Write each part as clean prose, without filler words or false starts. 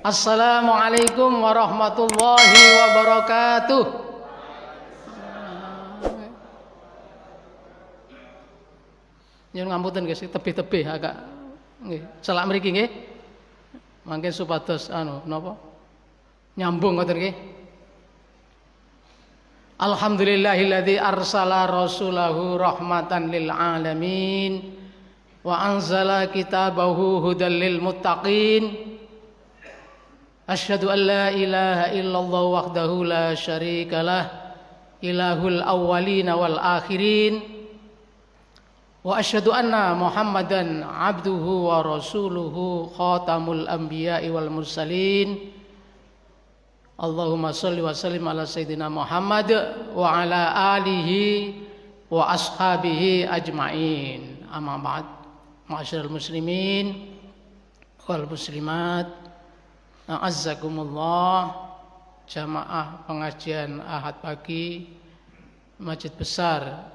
Assalamualaikum warahmatullahi wabarakatuh. Nyuwun ngapunten guys, tebih-tebih agak nggih. Celak mriki nggih. Mangke supados napa? Nyambung ngoten nggih. Alhamdulillahilladzi arsala rasulahu rahmatan lil alamin wa anzala kitabahu hudal lil muttaqin. Asyhadu an la ilaha illallah wahdahu la syarikalah ilahul awwalin wal akhirin. Wa asyhadu anna Muhammadan abduhu wa rasuluhu khatamul anbiya'i wal mursalin. Allahumma shalli wa sallim ala sayyidina Muhammad wa ala alihi wa ashabihi ajmain. Amma ba'd. Ma'asyiral muslimin wal muslimat, a'azzakumullah, jamaah pengajian Ahad pagi Masjid Besar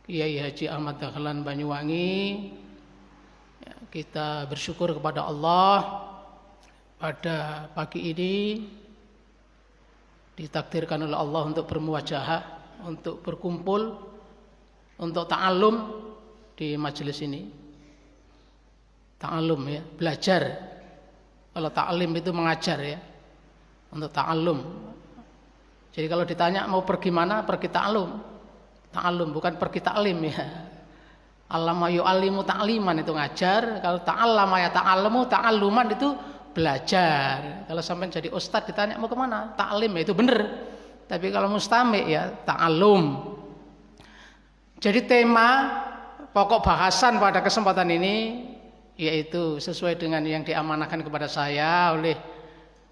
Kiai Haji Ahmad Dahlan Banyuwangi. Kita bersyukur kepada Allah pada pagi ini ditakdirkan oleh Allah untuk bermuwajahah, untuk berkumpul, untuk ta'allum di majelis ini. Ta'allum ya, belajar. Kalau ta'lim itu mengajar ya, untuk ta'allum. Jadi kalau ditanya mau pergi mana, pergi ta'allum. Ta'allum bukan pergi ta'lim ya. Allama yu'allimu ta'liman itu ngajar. Kalau ta'allama ya ta'allamu, ta'alluman itu belajar. Kalau sampai jadi ustadz ditanya mau kemana, ta'lim ya itu bener. Tapi kalau mustami ya ta'allum. Jadi tema pokok bahasan pada kesempatan ini yaitu sesuai dengan yang diamanahkan kepada saya oleh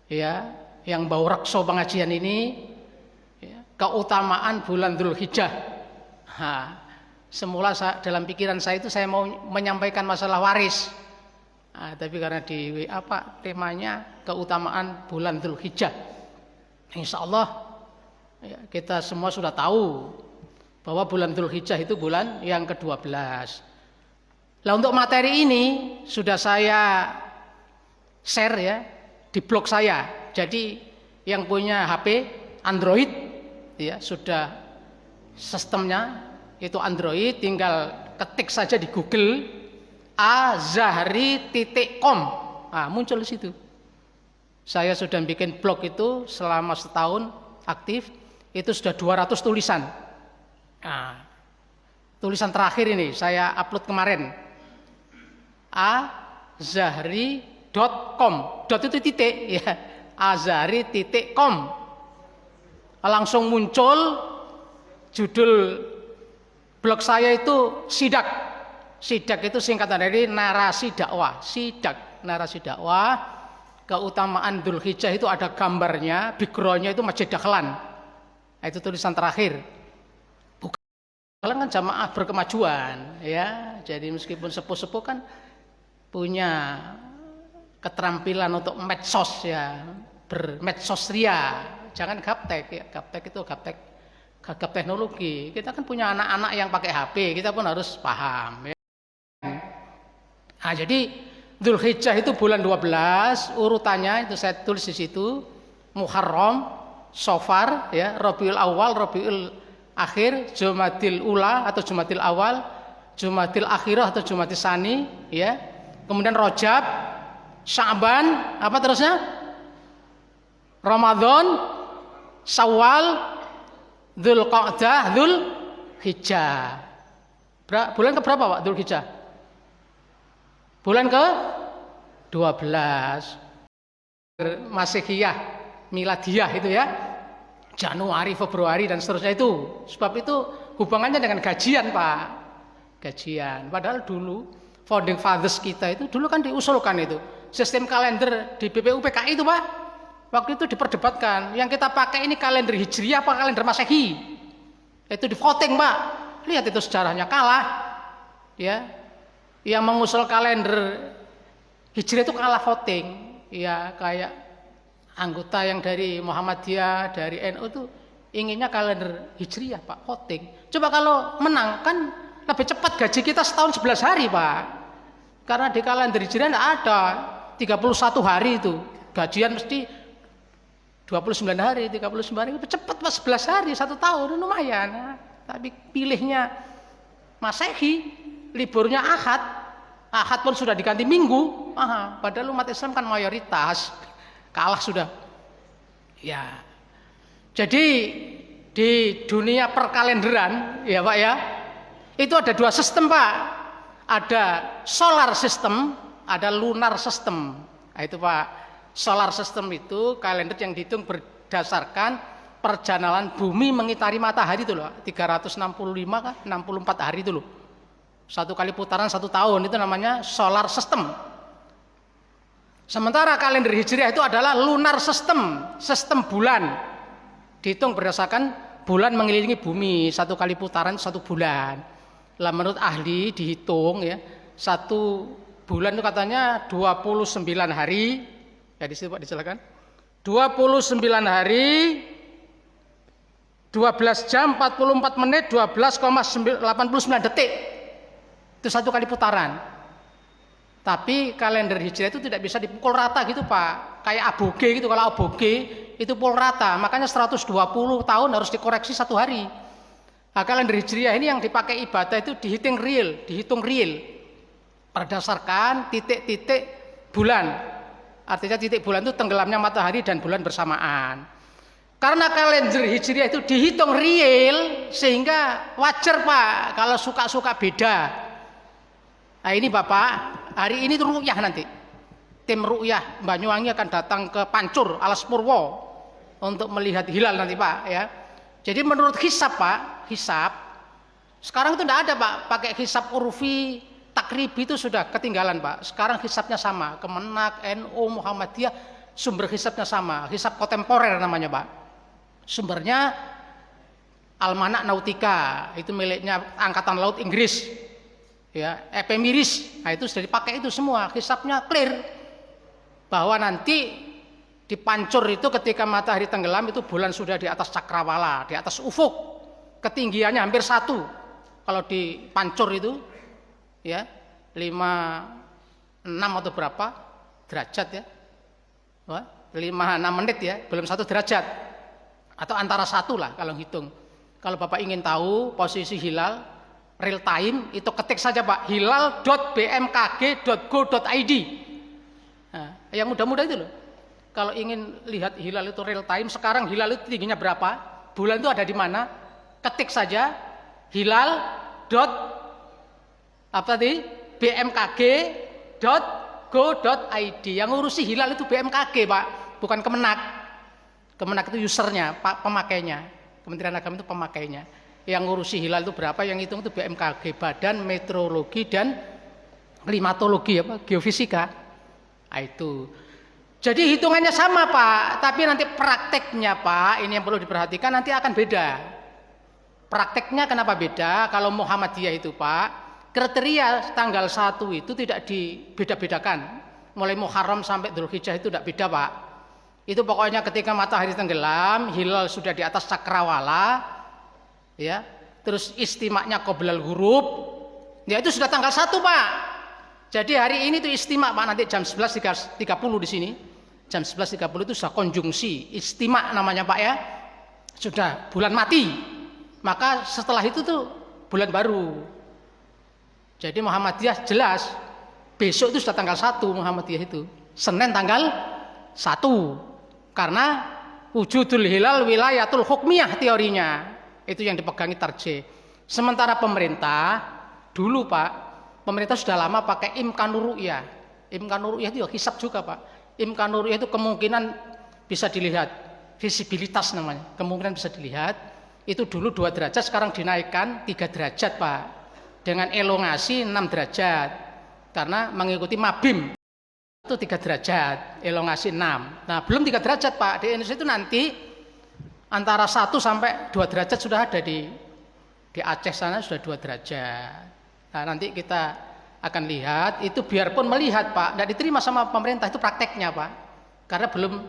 ya yang bau rekso pengajian ini ya, keutamaan bulan Dzulhijjah. Semula dalam pikiran saya itu saya mau menyampaikan masalah waris. Tapi karena di WA Pak temanya keutamaan bulan Dzulhijjah. Insyaallah ya, kita semua sudah tahu bahwa bulan Dzulhijjah itu bulan yang ke-12. Lah untuk materi ini sudah saya share ya di blog saya. Jadi yang punya HP Android ya sudah sistemnya itu Android, tinggal ketik saja di Google azahri.com. Muncul di situ. Saya sudah bikin blog itu selama setahun aktif, itu sudah 200 tulisan. Tulisan terakhir ini saya upload kemarin. azahri.com. Dot itu titik ya. azahri.com. Langsung muncul judul blog saya itu Sidak. Sidak itu singkatan dari narasi dakwah. Sidak, narasi dakwah. Keutamaan Dzulhijjah itu ada gambarnya, backgroundnya itu Masjid Dahlan. Itu tulisan terakhir. Bukan kan jamaah berkemajuan, ya. Jadi meskipun sepuh-sepuh kan punya keterampilan untuk medsos ya, bermedsos ria. Jangan gaptek ya, gaptek itu gaptek teknologi. Kita kan punya anak-anak yang pakai HP, kita pun harus paham ya. Jadi Dzulhijjah itu bulan 12, urutannya itu saya tulis di situ. Muharram, Safar ya, Rabiul Awal, Rabiul Akhir, Jumadil Ula atau Jumadil Awal, Jumadil Akhirah atau Jumadil Sani ya. Kemudian Rajab, Sya'ban, apa terusnya? Ramadan, Syawal, Dzulqa'dah, Dzulhijjah. Bulan ke berapa Pak Dzulhijjah? Bulan ke 12. Masihiyah, miladiyah itu ya. Januari, Februari dan seterusnya itu. Sebab itu hubungannya dengan gajian Pak. Gajian. Padahal dulu founding fathers kita itu dulu kan diusulkan itu. Sistem kalender di BPUPKI itu Pak. Waktu itu diperdebatkan. Yang kita pakai ini kalender Hijriah apa kalender Masehi? Itu di voting Pak. Lihat itu sejarahnya kalah. Ya. Yang mengusul kalender Hijriah itu kalah voting. Ya kayak anggota yang dari Muhammadiyah, dari NU itu inginnya kalender Hijriah Pak, voting. Coba kalau menang kan lebih cepat gaji kita setahun 11 hari Pak. Karena di kalender Hijriah tidak ada 31 hari itu gajian mesti 29 hari, 39 hari, cepet pas 11 hari, 1 tahun, lumayan. Nah, tapi pilihnya Masehi, liburnya Ahad, Ahad pun sudah diganti Minggu. Padahal umat Islam kan mayoritas, kalah sudah. Ya, jadi di dunia perkalenderan, ya Pak ya, itu ada 2 sistem Pak. Ada solar system, ada lunar system. Nah, itu Pak, solar system itu kalender yang dihitung berdasarkan perjalanan bumi mengitari matahari itu loh, 365 kan, 64 hari itu loh. 1 kali putaran 1 tahun, itu namanya solar system. Sementara kalender Hijriah itu adalah lunar system, sistem bulan. Dihitung berdasarkan bulan mengelilingi bumi, 1 kali putaran 1 bulan. Lah menurut ahli dihitung ya, 1 bulan itu katanya 29 hari. Ya di situ Pak disilakan. 29 hari, 12 jam 44 menit 12,89 detik. Itu 1 kali putaran. Tapi kalender Hijriah itu tidak bisa dipukul rata gitu Pak. Kayak aboge gitu, kalau aboge itu pukul rata. Makanya 120 tahun harus dikoreksi 1 hari. Nah, kalender Hijriah ini yang dipakai ibadah itu dihitung real berdasarkan titik-titik bulan. Artinya titik bulan itu tenggelamnya matahari dan bulan bersamaan. Karena kalender Hijriah itu dihitung real, sehingga wajar Pak kalau suka-suka beda. Nah ini Bapak, hari ini tuh ru'yah nanti. Tim ru'yah Banyuwangi akan datang ke Pancur, Alas Purwo untuk melihat hilal nanti Pak ya. Jadi menurut hisab Pak, hisab sekarang itu tidak ada Pak, pakai hisab urfi, takribi itu sudah ketinggalan Pak. Sekarang hisabnya sama, Kemenak, NU, Muhammadiyah, sumber hisabnya sama, hisab kontemporer namanya Pak. Sumbernya Almanak Nautika, itu miliknya Angkatan Laut Inggris. Ya, Ephemeris, nah itu sudah dipakai itu semua, hisabnya clear bahwa nanti di Pancur itu ketika matahari tenggelam itu bulan sudah di atas cakrawala, di atas ufuk, ketinggiannya hampir 1. Kalau di Pancur itu ya 56 atau berapa derajat ya, 56 menit ya, belum 1 derajat atau antara 1 lah kalau hitung. Kalau Bapak ingin tahu posisi hilal real time, itu ketik saja Pak, hilal.bmkg.go.id. Nah, yang mudah-mudah itu loh. Kalau ingin lihat hilal itu real time, sekarang hilal itu tingginya berapa, bulan itu ada di mana, ketik saja hilal. bmkg.go.id. Yang ngurusi hilal itu BMKG Pak, bukan Kemenak. Kemenak itu usernya, Pak, pemakainya. Kementerian Agama itu pemakainya. Yang ngurusi hilal itu berapa, yang hitung itu BMKG, Badan Meteorologi dan Klimatologi Geofisika. Nah, itu. Jadi hitungannya sama Pak, tapi nanti prakteknya Pak, ini yang perlu diperhatikan, nanti akan beda. Prakteknya kenapa beda? Kalau Muhammadiyah itu Pak, kriteria tanggal 1 itu tidak dibeda-bedakan. Mulai Muharram sampai Dzulhijjah itu tidak beda Pak. Itu pokoknya ketika matahari tenggelam, hilal sudah di atas cakrawala, ya, terus istimaknya qoblal ghurub, ya itu sudah tanggal 1 Pak. Jadi hari ini tuh istimak Pak, nanti jam 11.30 di sini, jam 11.30 itu sudah konjungsi, istimak namanya Pak ya, sudah bulan mati. Maka setelah itu tuh bulan baru. Jadi Muhammadiyah jelas, besok itu sudah tanggal 1 Muhammadiyah itu, Senin tanggal 1, karena wujudul hilal wilayatul hukmiyah teorinya. Itu yang dipegangi tarjih. Sementara pemerintah dulu Pak, pemerintah sudah lama pakai imkanur ru'yah. Imkanur ru'yah itu ya hisab juga Pak. Imkanur ru'yah itu kemungkinan bisa dilihat, visibilitas namanya, kemungkinan bisa dilihat. Itu dulu 2 derajat, sekarang dinaikkan 3 derajat Pak, dengan elongasi 6 derajat, karena mengikuti Mabim itu 3 derajat, elongasi 6. Nah belum 3 derajat Pak, di Indonesia itu nanti antara 1 sampai 2 derajat sudah ada di Aceh sana, sudah 2 derajat. Nah nanti kita akan lihat, itu biarpun melihat Pak, tidak diterima sama pemerintah, itu prakteknya Pak, karena belum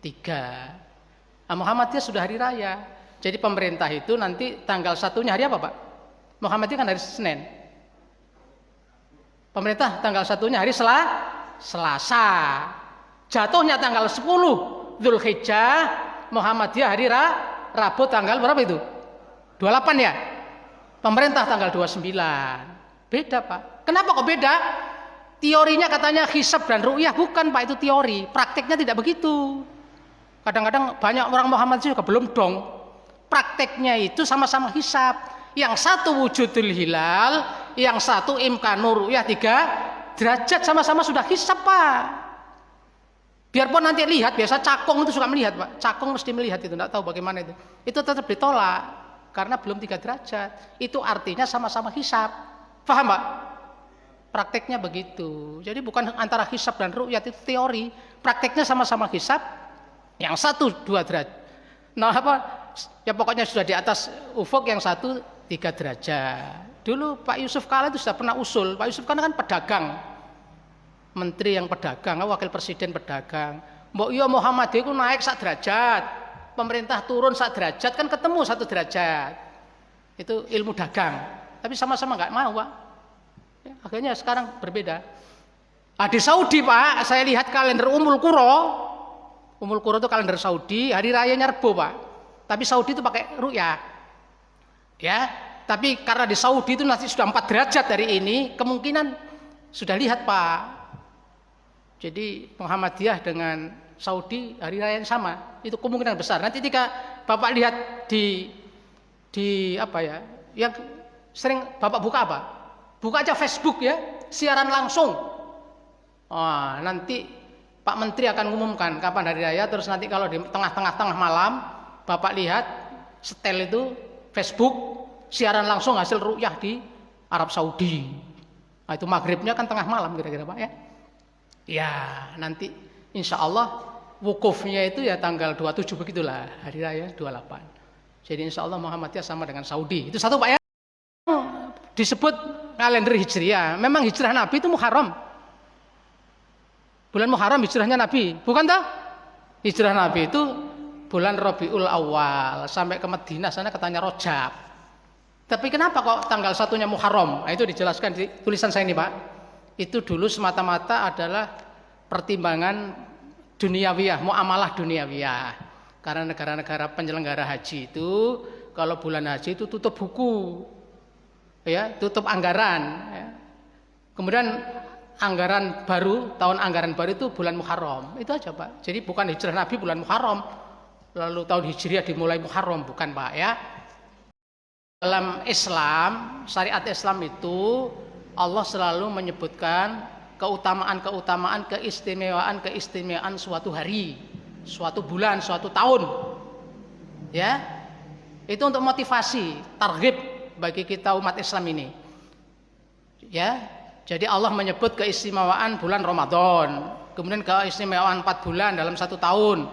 3. Nah, Muhammadiyah sudah hari raya, jadi pemerintah itu nanti tanggal 1-nya hari apa Pak? Muhammadiyah kan hari Senin, pemerintah tanggal 1-nya hari Selasa. Jatuhnya tanggal 10 Dzulhijjah, Muhammadiyah hari Rabu tanggal berapa itu? 28 ya? Pemerintah tanggal 29. Beda Pak. Kenapa kok beda? Teorinya katanya hisab dan ru'yah, bukan Pak, itu teori. Prakteknya tidak begitu. Kadang-kadang banyak orang Muhammadiyah juga belum dong. Prakteknya itu sama-sama hisab. Yang satu wujudul hilal, yang satu imkanur ru'yah 3 derajat, sama-sama sudah hisab Pak. Biarpun nanti lihat, biasa cakung itu suka melihat Pak. Cakung mesti melihat itu, tidak tahu bagaimana itu. Itu tetap ditolak karena belum 3 derajat. Itu artinya sama-sama hisab. Paham Pak? Prakteknya begitu. Jadi bukan antara hisab dan ru'yat, itu teori. Prakteknya sama-sama hisab. Yang satu 2 derajat. Nah apa? Ya pokoknya sudah di atas ufuk, yang satu 3 derajat. Dulu Pak Yusuf Kala itu sudah pernah usul. Pak Yusuf Kala kan pedagang. Menteri yang pedagang, wakil presiden pedagang. Mbok iya Muhammadiyah itu naik 1 derajat, pemerintah turun 1 derajat, kan ketemu 1 derajat. Itu ilmu dagang. Tapi sama-sama nggak mau Pak. Ya, akhirnya sekarang berbeda. Di Saudi Pak, saya lihat kalender Ummul Qura. Ummul Qura itu kalender Saudi, hari rayanya Rebo Pak. Tapi Saudi itu pakai ru'yah. Ya, tapi karena di Saudi itu nanti sudah 4 derajat dari ini, kemungkinan sudah lihat Pak. Jadi Muhammadiyah dengan Saudi hari raya yang sama, itu kemungkinan besar. Nanti ketika Bapak lihat di apa ya, yang sering Bapak buka apa? Buka aja Facebook ya, siaran langsung. Nanti Pak Menteri akan mengumumkan kapan hari raya, terus nanti kalau di tengah malam Bapak lihat setel itu Facebook, siaran langsung hasil ru'yah di Arab Saudi. Nah, itu maghribnya kan tengah malam kira-kira Pak ya. Ya nanti insya Allah wukufnya itu ya tanggal 27 begitulah, hari raya 28. Jadi insya Allah Muhammadiyah sama dengan Saudi. Itu satu Pak ya. Disebut kalender Hijriah. Memang hijrah Nabi itu Muharram. Bulan Muharram hijrahnya Nabi, bukan toh? Hijrah Nabi itu bulan Rabiul Awal, sampai ke Madinah sana katanya Rajab. Tapi kenapa kok tanggal 1-nya Muharram? Nah, itu dijelaskan di tulisan saya ini Pak. Itu dulu semata-mata adalah pertimbangan duniawiyah, muamalah duniawiyah. Karena negara-negara penyelenggara haji itu kalau bulan haji itu tutup buku, ya, tutup anggaran. Ya. Kemudian anggaran baru, tahun anggaran baru itu bulan Muharram. Itu aja Pak. Jadi bukan hijrah Nabi bulan Muharram, lalu tahun Hijriah dimulai Muharram, bukan Pak ya. Dalam Islam, syariat Islam itu Allah selalu menyebutkan keutamaan-keutamaan, keistimewaan suatu hari, suatu bulan, suatu tahun. Ya. Itu untuk motivasi, targhib bagi kita umat Islam ini. Ya. Jadi Allah menyebut keistimewaan bulan Ramadan, kemudian keistimewaan 4 bulan dalam 1 tahun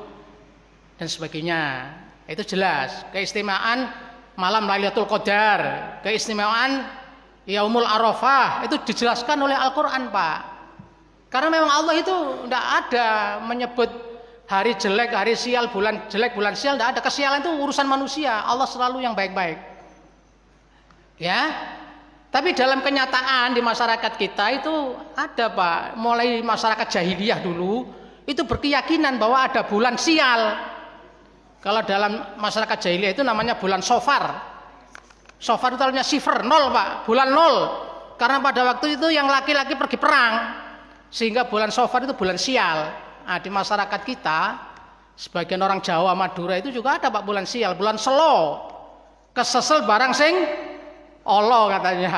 dan sebagainya. Itu jelas. Keistimewaan malam Lailatul Qadar, keistimewaan Yaumul Arafah, itu dijelaskan oleh Al-Quran Pak. Karena memang Allah itu tidak ada menyebut hari jelek, hari sial, bulan jelek, bulan sial, tidak ada. Kesialan itu urusan manusia, Allah selalu yang baik-baik. Ya, tapi dalam kenyataan di masyarakat kita itu ada Pak. Mulai masyarakat jahiliyah dulu itu berkeyakinan bahwa ada bulan sial. Kalau dalam masyarakat jahiliyah itu namanya bulan Sofar. Sofar itu artinya sifar, 0 Pak, bulan 0. Karena pada waktu itu yang laki-laki pergi perang, sehingga bulan Sofar itu bulan sial. Nah, di masyarakat kita, sebagian orang Jawa, Madura itu juga ada Pak bulan sial, bulan Selo. Kesesel barang sing Allah katanya.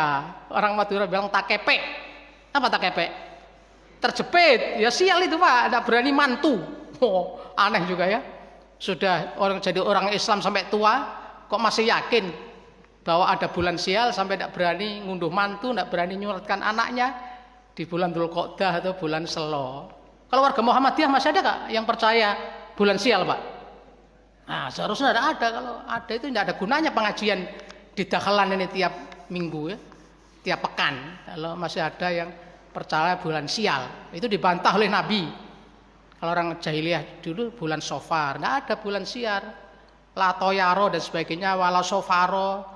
Orang Madura bilang takepe. Apa takepe? Terjepit, ya sial itu Pak, tidak berani mantu. Aneh juga ya. Sudah jadi orang Islam sampai tua, kok masih yakin bahwa ada bulan sial, sampai tidak berani ngunduh mantu, tidak berani nyuratkan anaknya di bulan Dzulqa'dah atau bulan Selo. Kalau warga Muhammadiyah masih ada Kak yang percaya bulan sial Pak? Nah seharusnya ada. Kalau ada itu tidak ada gunanya pengajian di dakhalan ini tiap minggu ya, tiap pekan. Kalau masih ada yang percaya bulan sial, itu dibantah oleh Nabi. Kalau orang jahiliyah dulu bulan Sofar, tidak ada bulan sial, la toyaro dan sebagainya, wala sofaro.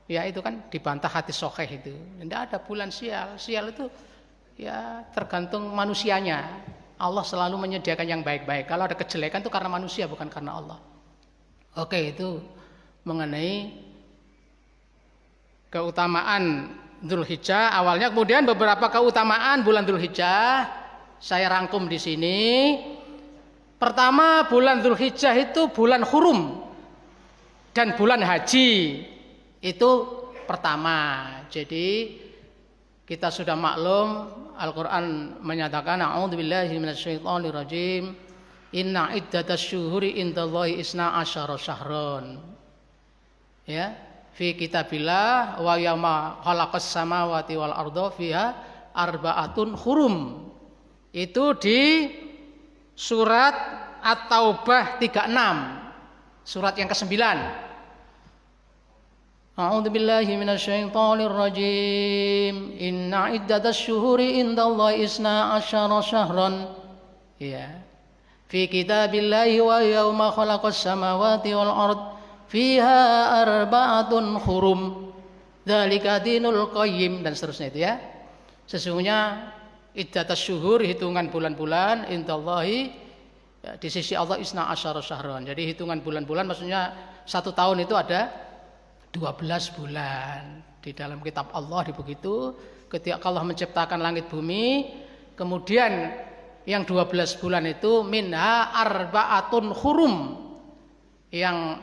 Ya itu kan dibantah hadis sahih itu. Tidak ada bulan sial. Sial itu ya tergantung manusianya. Allah selalu menyediakan yang baik-baik. Kalau ada kejelekan itu karena manusia, bukan karena Allah. Oke, itu mengenai keutamaan Dzulhijjah awalnya. Kemudian beberapa keutamaan bulan Dzulhijjah saya rangkum di sini. Pertama, bulan Dzulhijjah itu bulan hurum dan bulan haji. Itu pertama. Jadi kita sudah maklum Al-Quran menyatakan a'udzubillahi minasyaitonirrajim inna iddatasy syuhuri indallahi isna asyara syahron. Ya, fi kitabillah wa yauma khalaqas samawati wal arda fiha arba'atun hurum. Itu di surat At-Taubah 36, surat yang ke-9. A'udzubillahi minasyaitonirrajim. Inna iddatasy syuhuri indallahi isna asyara syahran. Ya. Fi kitabillahi wa yauma khalaqas samawati wal ard fiha arba'atun hurum. Dzalika dinul qayyim, dan seterusnya itu ya. Sesungguhnya iddatasy syuhur, hitungan bulan-bulan, indallahi, ya, di sisi Allah isna asyara syahran. Jadi hitungan bulan-bulan maksudnya 1 tahun itu ada 12 bulan. Di dalam kitab Allah begitu, ketika Allah menciptakan langit bumi, kemudian yang 12 bulan itu minha arba'atun hurum. Yang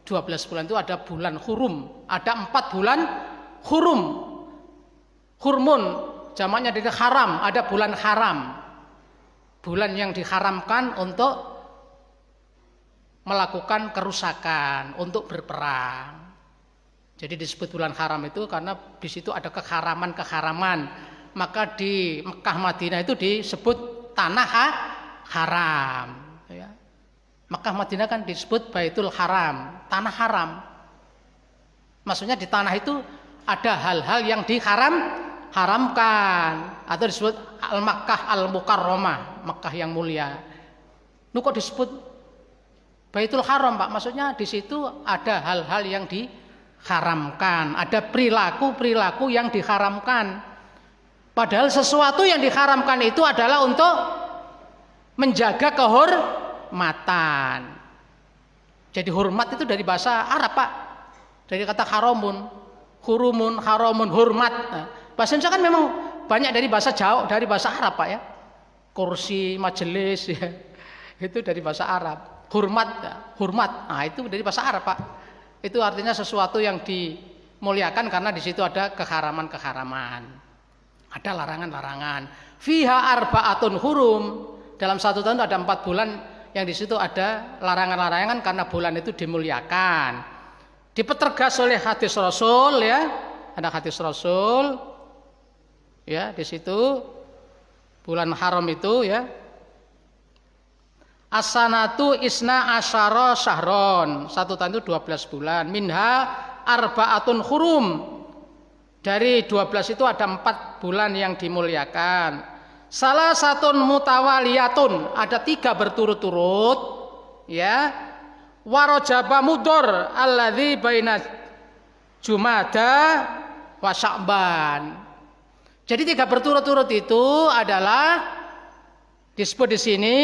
12 bulan itu ada bulan hurum, ada 4 bulan hurum. Hurmun jamaknya dari haram, ada bulan haram. Bulan yang diharamkan untuk melakukan kerusakan, untuk berperang. Jadi disebut bulan haram itu karena di situ ada keharaman-keharaman. Maka di Mekah Madinah itu disebut tanah haram. Ya. Mekah Madinah kan disebut Baitul Haram, tanah haram. Maksudnya di tanah itu ada hal-hal yang diharamkan atau disebut Al-Makkah Al-Mukarramah, Mekah yang mulia. Lu kok disebut Baitul Haram, Pak? Maksudnya di situ ada hal-hal yang diharamkan, ada perilaku-perilaku yang diharamkan. Padahal sesuatu yang diharamkan itu adalah untuk menjaga kehormatan. Jadi hormat itu dari bahasa Arab, Pak. Dari kata haramun, hurumun, haramun, hormat. Nah, bahasa Indonesia kan memang banyak dari bahasa Jawa, dari bahasa Arab, Pak ya. Kursi, majelis, ya. Itu dari bahasa Arab. Hormat, ya. Hormat. Nah, itu dari bahasa Arab, Pak. Itu artinya sesuatu yang dimuliakan karena di situ ada keharaman-keharaman. Ada larangan-larangan. Fiha arba'atun hurum. Dalam 1 tahun ada 4 bulan yang di situ ada larangan-larangan karena bulan itu dimuliakan. Dipetergas oleh hadis Rasul, ya. Ada hadis Rasul. Ya, di situ bulan haram itu, ya. As-sanatu isna asyara syahron. 1 tahun itu 12 bulan. Minha arba'atun hurum. Dari 12 itu ada 4 bulan yang dimuliakan. Salah satu mutawaliyatun, ada 3 berturut-turut, ya. Warajaba mudhor alladzi baina Jumada wa Sya'ban. Jadi 3 berturut-turut itu adalah disebut di sini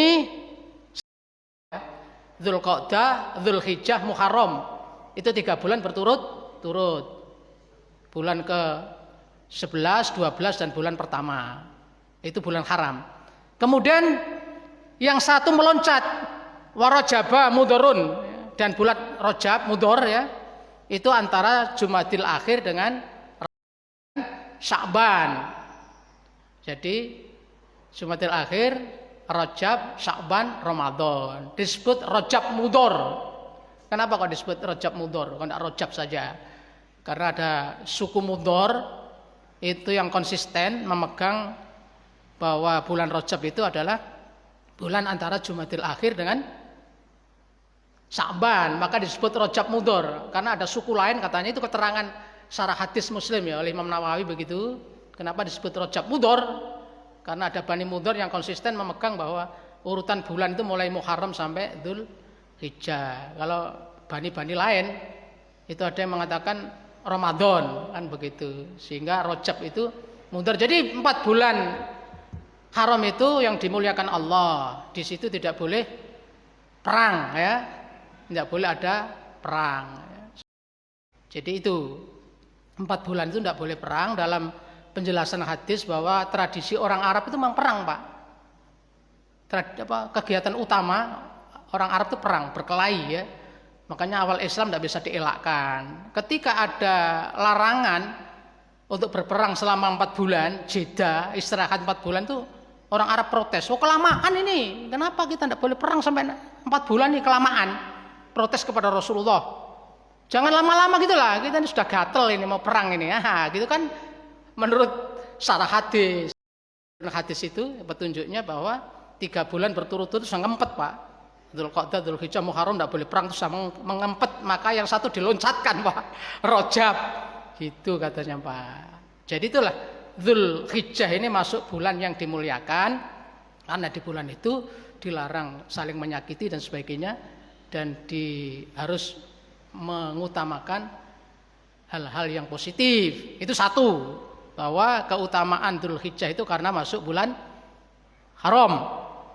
Dzulqa'dah, Dzulhijjah, Muharram. Itu 3 bulan berturut-turut. Bulan ke-11, 12 dan bulan pertama. Itu bulan haram. Kemudian yang satu meloncat, warajaba mudhorun, dan bulan Rajab mudhor, ya. Itu antara Jumadil Akhir dengan Sya'ban. Jadi Jumadil Akhir, Rajab, Sya'ban, Ramadan. Disebut Rajab mudhor. Kenapa kok disebut Rajab mudhor? Kok tidak Rajab saja? Karena ada suku mudhor itu yang konsisten memegang bahwa bulan Rajab itu adalah bulan antara Jumadil Akhir dengan Sya'ban, maka disebut Rajab mudhor. Karena ada suku lain katanya, itu keterangan syarah hadis Muslim ya oleh Imam Nawawi begitu. Kenapa disebut Rajab mudhor? Karena ada Bani Mudhor yang konsisten memegang bahwa urutan bulan itu mulai Muharram sampai Dzulhijjah. Kalau bani-bani lain itu ada yang mengatakan Ramadan, kan begitu. Sehingga Rajab itu mudhor. Jadi 4 bulan Haram itu yang dimuliakan Allah. Di situ tidak boleh perang ya. Tidak boleh ada perang. Jadi itu 4 bulan itu tidak boleh perang. Dalam penjelasan hadis bahwa tradisi orang Arab itu memang perang, Pak. Kegiatan utama orang Arab itu perang, berkelahi ya. Makanya awal Islam tidak bisa dielakkan. Ketika ada larangan untuk berperang selama 4 bulan, jeda, istirahat 4 bulan itu orang Arab protes. Oh kelamaan ini, kenapa kita tidak boleh perang sampai 4 bulan ini kelamaan? Protes kepada Rasulullah. Jangan lama-lama gitulah, kita ini sudah gatel ini mau perang ini. Gitu kan menurut syarah hadis. Hadis itu petunjuknya bahwa 3 bulan berturut-turut sudah ngempet, Pak. Dzulqa'dah, Dzulhijjah, Muharram tidak boleh perang, terus mengempet, maka yang satu diloncatkan, Pak. Rajab. Gitu katanya, Pak. Jadi itulah Dzulhijjah ini masuk bulan yang dimuliakan, karena di bulan itu dilarang saling menyakiti dan sebagainya, dan harus mengutamakan hal-hal yang positif. Itu satu, bahwa keutamaan Dzulhijjah itu karena masuk bulan haram,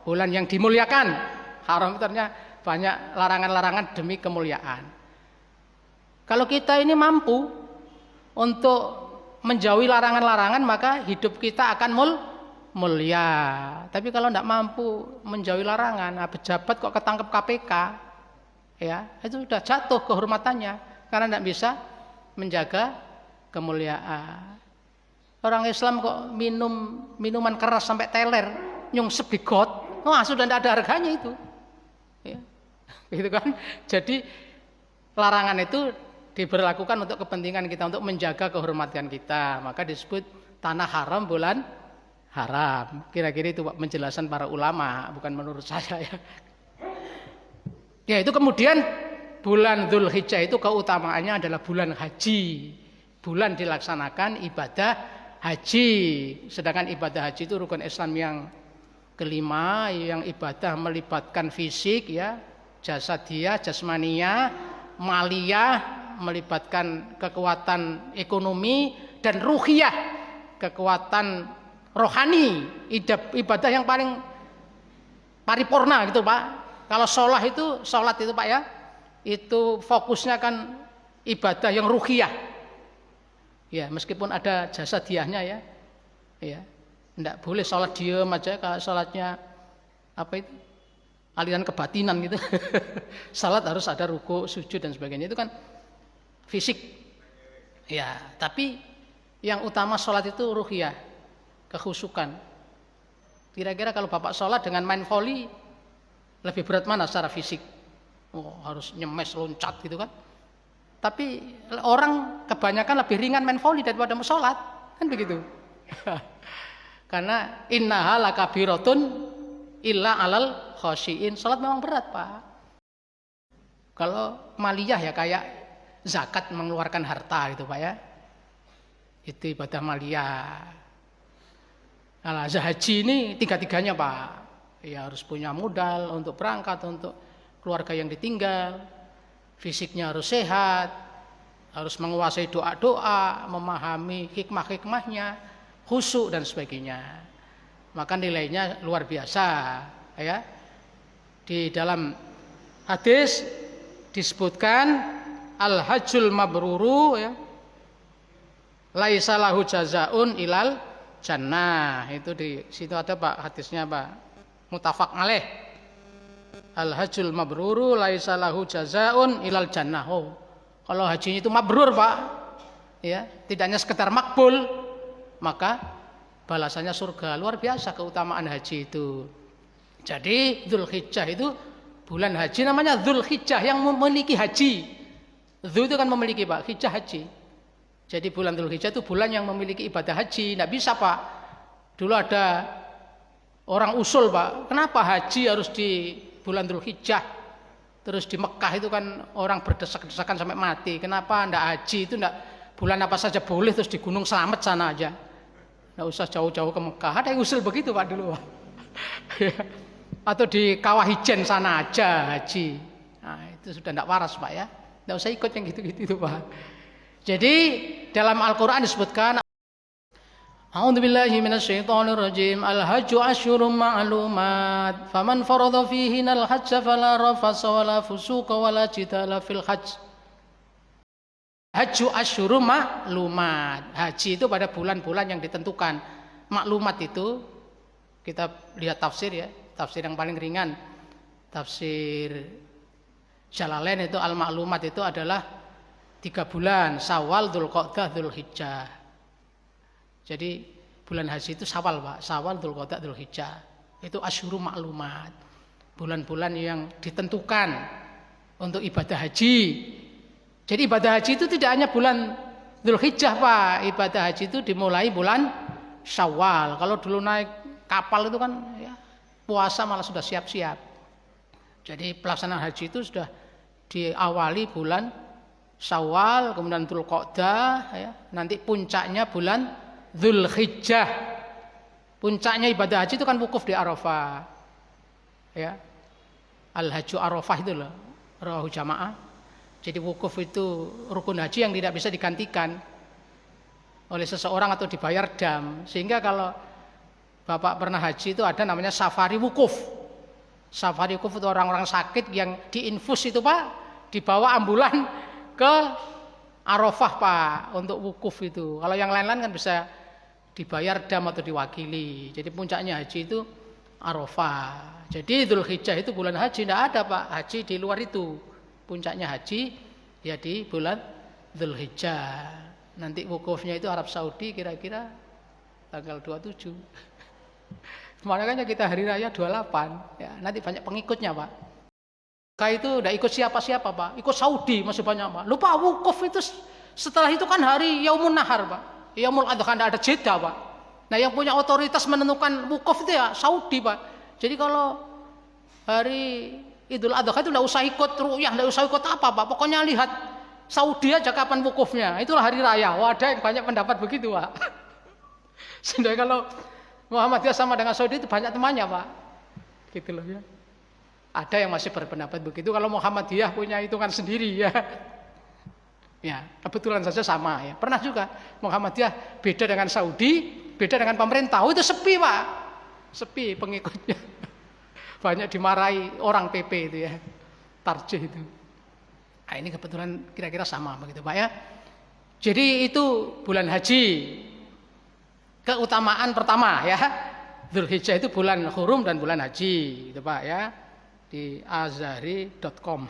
bulan yang dimuliakan. Haram itu artinya banyak larangan-larangan demi kemuliaan. Kalau kita ini mampu untuk menjauhi larangan-larangan, maka hidup kita akan mulia. Tapi kalau tidak mampu menjauhi larangan, pejabat kok ketangkep KPK, ya itu sudah jatuh kehormatannya karena tidak bisa menjaga kemuliaan. Orang Islam kok minum minuman keras sampai teler, nyungsep di got, wah sudah tidak ada harganya itu. Ya, gitu kan. Jadi larangan itu diberlakukan untuk kepentingan kita, untuk menjaga kehormatan kita. Maka disebut tanah haram, bulan haram. Kira-kira itu penjelasan para ulama, bukan menurut saya ya. Ya itu kemudian bulan Dzulhijjah itu keutamaannya adalah bulan haji. Bulan dilaksanakan ibadah haji. Sedangkan ibadah haji itu rukun Islam yang kelima, yang ibadah melibatkan fisik ya, jasadiyah, jasmaniyah, maliyah, melibatkan kekuatan ekonomi dan ruhiyah, kekuatan rohani, ibadah yang paling paripurna gitu, Pak. Kalau sholat itu Pak ya, itu fokusnya kan ibadah yang ruhiyah. Ya, meskipun ada jasadiyahnya ya. Ya. Tidak boleh sholat diam aja, kalau sholatnya apa itu aliran kebatinan gitu. Salat harus ada ruku, sujud dan sebagainya, itu kan fisik. Ya, tapi yang utama sholat itu ruhiyah, kekhusyukan. Kira-kira kalau Bapak sholat dengan main volley, lebih berat mana secara fisik? Oh, harus nyemes, loncat gitu kan. Tapi orang kebanyakan lebih ringan main volley daripada mau sholat, kan begitu. Karena innaha lakabiratun illa alal khasyiin. Salat memang berat, Pak. Kalau maliyah ya kayak zakat, mengeluarkan harta gitu, Pak ya. Itu ibadah maliyah. Nah, haji ini tiga-tiganya, Pak. Ya harus punya modal untuk berangkat, untuk keluarga yang ditinggal. Fisiknya harus sehat, harus menguasai doa-doa, memahami hikmah-hikmahnya, khusyuk dan sebagainya. Maka nilainya luar biasa ya. Di dalam hadis disebutkan al-hajjul mabruru ya, laisa lahu jazaun ilal jannah. Itu di situ ada, Pak, hadisnya, Pak. Muttafaq alaih. Al-hajjul mabruru laisa lahu jazaun ilal jannah. Oh, kalau hajinya itu mabrur, Pak. Ya, tidak hanya sekedar makbul, maka balasannya surga. Luar biasa keutamaan haji itu. Jadi Dzulhijjah itu bulan haji, namanya Dzulhijjah, yang memiliki haji. Dzul itu kan memiliki, Pak, hijjah haji. Jadi bulan Dzulhijjah itu bulan yang memiliki ibadah haji. Tidak bisa, Pak. Dulu ada orang usul, Pak, kenapa haji harus di bulan Dzulhijjah? Terus di Mekah itu kan orang berdesak-desakan sampai mati. Kenapa tidak haji itu tidak bulan apa saja boleh, terus di Gunung Slamet sana aja? Nggak usah jauh-jauh ke Mekah. Ada yang usul begitu, Pak, dulu, Pak. Atau di Kawah Ijen sana aja haji. Nah, itu sudah tidak waras, Pak ya. Tidak usah ikut yang gitu-gitu itu, Pak. Jadi dalam Al-Quran disebutkan A'udzu billahi minasyaitonir rajim. Al-hajju asyhurun ma'lumat. Faman farada fihinal hajja fala rafasa wala fusuqa wala jidala fil hajj. Hajju asyhurun ma'lumat. Haji itu pada bulan-bulan yang ditentukan. Maklumat itu kita lihat tafsir ya, tafsir yang paling ringan. Tafsir Jalalain itu al-maklumat itu adalah 3 bulan, Syawal, Dzulqa'dah, Dzulhijjah. Jadi bulan haji itu Syawal, Pak. Syawal, Dzulqa'dah, Dzulhijjah. Itu asyhurul maklumat. Bulan-bulan yang ditentukan untuk ibadah haji. Jadi ibadah haji itu tidak hanya bulan Dzulhijjah, Pak. Ibadah haji itu dimulai bulan Syawal. Kalau dulu naik kapal itu kan ya, puasa malah sudah siap-siap. Jadi pelaksanaan haji itu sudah diawali bulan Syawal, kemudian Dzulqa'dah, ya. Nanti puncaknya bulan Dzulhijjah. Puncaknya ibadah haji itu kan wukuf di Arafah. Ya. Al-hajju Arafah itu loh, rawahu jamaah. Jadi wukuf itu rukun haji yang tidak bisa digantikan oleh seseorang atau dibayar dam. Sehingga kalau Bapak pernah haji itu ada namanya safari wukuf. Safari wukuf itu orang-orang sakit yang diinfus itu, Pak, dibawa ambulan ke Arafah, Pak, untuk wukuf itu. Kalau yang lain-lain kan bisa dibayar dam atau diwakili. Jadi puncaknya haji itu Arafah. Jadi Dzulhijjah itu bulan haji, tidak ada, Pak, haji di luar itu. Puncaknya haji ya di bulan Dzulhijjah. Nanti wukufnya itu Arab Saudi kira-kira tanggal 27. Makanya kita hari raya 28. Ya, nanti banyak pengikutnya, Pak. Itu udah ikut siapa-siapa, Pak. Ikut Saudi masih banyak, Pak. Lupa wukuf itu setelah itu kan hari Yaumun Nahar, Pak. Yaumul Adha, ada jeda, Pak. Nah, yang punya otoritas menentukan wukuf itu ya Saudi, Pak. Jadi kalau hari Idul Adha itu enggak usah ikut ru'yah, enggak usah ikut apa, Pak. Pokoknya lihat Saudi aja kapan wukufnya. Itulah hari raya. Wah, ada yang banyak pendapat begitu, Pak. Sehingga kalau Muhammadiyah sama dengan Saudi itu banyak temannya, Pak. Gitu loh ya. Ada yang masih berpendapat begitu. Kalau Muhammadiyah punya hitungan sendiri ya. Ya, kebetulan saja sama ya. Pernah juga Muhammadiyah beda dengan Saudi, beda dengan pemerintah. Oh, itu sepi, Pak. Sepi pengikutnya. Banyak dimarahi orang PP itu ya. Tarjih itu. Nah, ini kebetulan kira-kira sama begitu, Pak ya. Jadi itu bulan haji. Keutamaan pertama ya. Dzulhijjah itu bulan hurum dan bulan haji, gitu, Pak ya. Di azhari.com.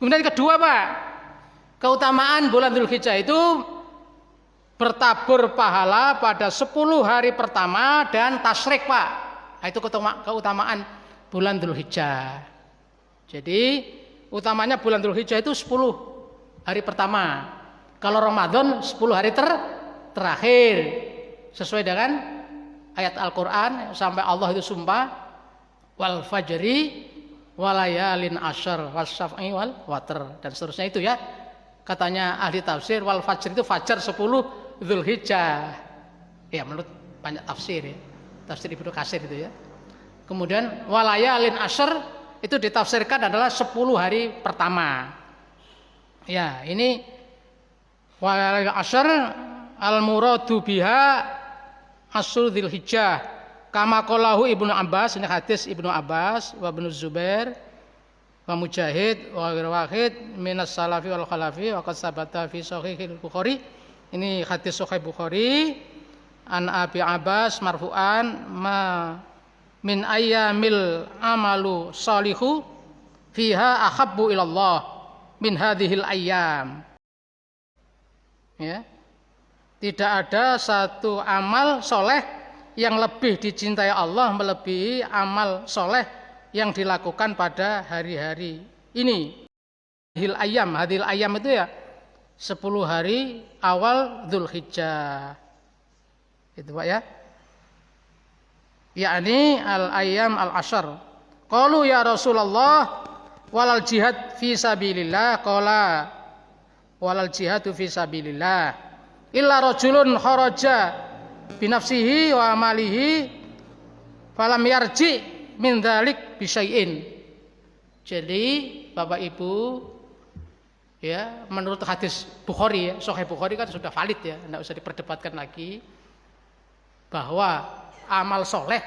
Kemudian kedua, Pak, keutamaan bulan Dzulhijjah itu bertabur pahala pada 10 hari pertama dan tasyrik, Pak. Nah, itu keutamaan bulan Dzulhijjah. Jadi utamanya bulan Dzulhijjah itu 10 hari pertama. Kalau Ramadan 10 hari terakhir. Sesuai dengan ayat Al-Qur'an sampai Allah itu sumpah wal fajri walayalin asyr wasyaf'i wal watr dan seterusnya itu ya. Katanya ahli tafsir wal fajr itu fajar 10 Dzulhijjah. Ya, menurut banyak tafsir ya. Tafsir Ibnu Katsir itu ya. Kemudian walayalin asyr itu ditafsirkan adalah 10 hari pertama. Ya, ini walayalin asyr al-muradu biha asyur Dzulhijjah. Kama qalahu Ibnu Abbas, ini hadis Ibnu Abbas wa Ibnu Zubair wa Mujahid wa Wahid minas salafi wal khalafi wa qad sabata fi sahihil Bukhari. Ini hadis sahih Bukhari an Abi Abbas marfu'an ma min ayyamil amalu salihu fiha ahabbu ilallah min hadhil ayyam. Ya. Tidak ada satu amal soleh yang lebih dicintai Allah melebihi amal soleh yang dilakukan pada hari-hari ini. Hadil ayam itu ya 10 hari awal Dzulhijjah. Itu, Pak ya. Yakni al-ayyam al-asyr. Qalu ya Rasulullah walal jihad fi sabilillah, qala walal jihadu fi sabilillah illa rajulun kharaja binafsihi wa amalihi falam yarji min dzalik bisyai'in. Jadi Bapak Ibu ya, menurut hadis Bukhari ya, Sahih Bukhari kan sudah valid ya, tidak usah diperdebatkan lagi. bahwa amal soleh